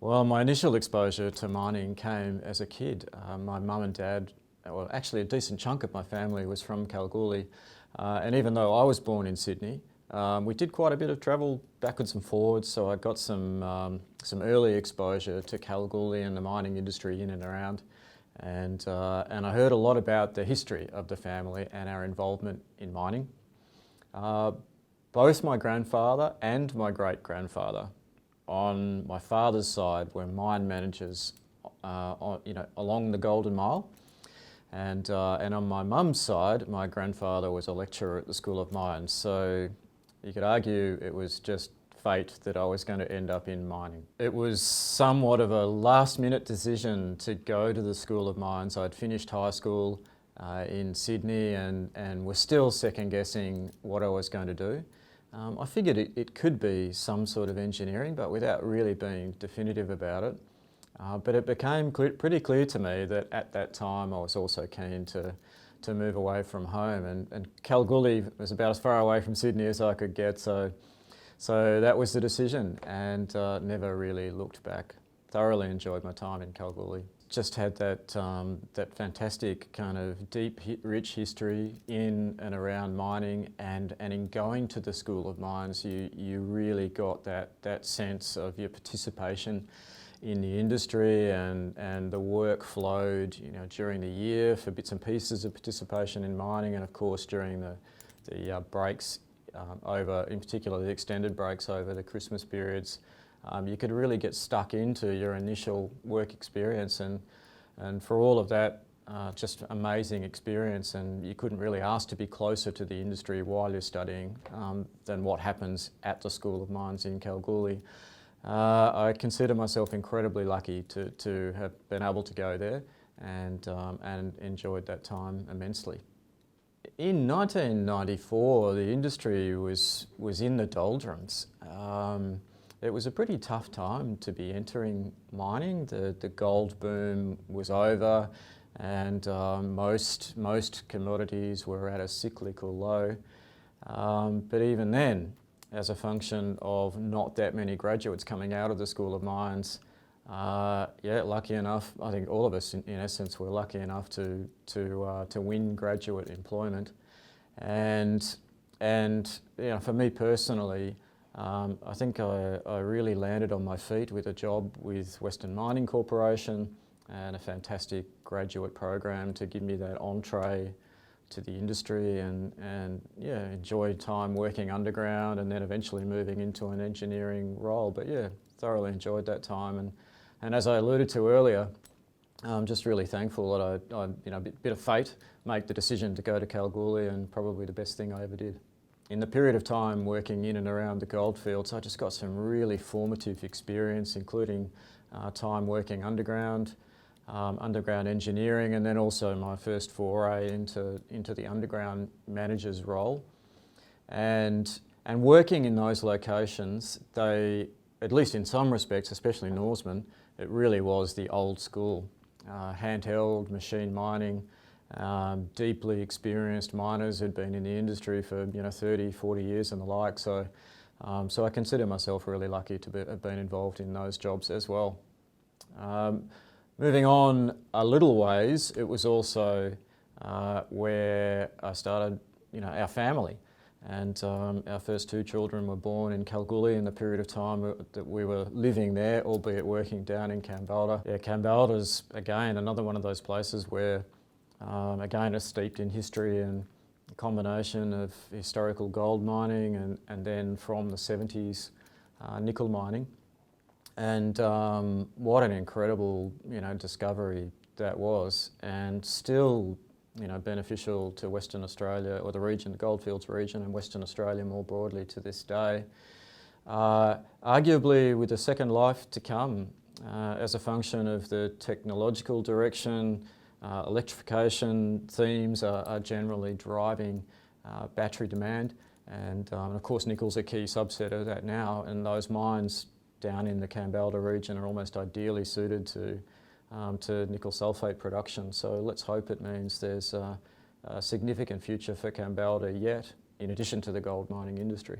Well, my initial exposure to mining came as a kid. My mum and dad, well, actually a decent chunk of my family was from Kalgoorlie. And even though I was born in Sydney, we did quite a bit of travel backwards and forwards, so I got some early exposure to Kalgoorlie and the mining industry in and around. And I heard a lot about the history of the family and our involvement in mining. Both my grandfather and my great-grandfather on my father's side were mine managers along the Golden Mile. And on my mum's side, my grandfather was a lecturer at the School of Mines. So you could argue it was just fate that I was going to end up in mining. It was somewhat of a last-minute decision to go to the School of Mines. I'd finished high school in Sydney and was still second-guessing what I was going to do. I figured it could be some sort of engineering, but without really being definitive about it. But it became pretty clear to me that at that time I was also keen to move away from home, and Kalgoorlie was about as far away from Sydney as I could get, so that was the decision, and never really looked back. Thoroughly enjoyed my time in Kalgoorlie. Just had that fantastic kind of deep, rich history in and around mining, and in going to the School of Mines, you really got that sense of your participation in the industry, and the work flowed, during the year for bits and pieces of participation in mining, and of course during the breaks over, in particular the extended breaks over the Christmas periods. You could really get stuck into your initial work experience, and for all of that, just amazing experience, and you couldn't really ask to be closer to the industry while you're studying than what happens at the School of Mines in Kalgoorlie. I consider myself incredibly lucky to have been able to go there and enjoyed that time immensely. In 1994, the industry was in the doldrums. It was a pretty tough time to be entering mining. The gold boom was over, and most commodities were at a cyclical low. But even then, as a function of not that many graduates coming out of the School of Mines, lucky enough, I think all of us in essence were lucky enough to win graduate employment. And for me personally, I think I really landed on my feet with a job with Western Mining Corporation and a fantastic graduate program to give me that entree to the industry, and enjoyed time working underground and then eventually moving into an engineering role. But thoroughly enjoyed that time, and as I alluded to earlier, I'm just really thankful that I a bit of fate, make the decision to go to Kalgoorlie, and probably the best thing I ever did. In the period of time working in and around the goldfields, I just got some really formative experience, including time working underground engineering, and then also my first foray into the underground manager's role. And working in those locations, they, at least in some respects, especially Norseman, it really was the old school, handheld machine mining. Deeply experienced miners who'd been in the industry for 30, 40 years and the like. So I consider myself really lucky to have been involved in those jobs as well. Moving on a little ways, it was also where I started, our family. And our first two children were born in Kalgoorlie in the period of time that we were living there, albeit working down in Kambalda. Yeah, Kambalda's, again, another one of those places where again, it's steeped in history and a combination of historical gold mining and then from the 70s, nickel mining. And what an incredible, discovery that was, and still, beneficial to Western Australia, or the region, the Goldfields region, and Western Australia more broadly to this day. Arguably with a second life to come as a function of the technological direction. Electrification themes are generally driving battery demand, and of course nickel's a key subset of that now, and those mines down in the Kambalda region are almost ideally suited to nickel sulphate production. So let's hope it means there's a significant future for Kambalda yet, in addition to the gold mining industry.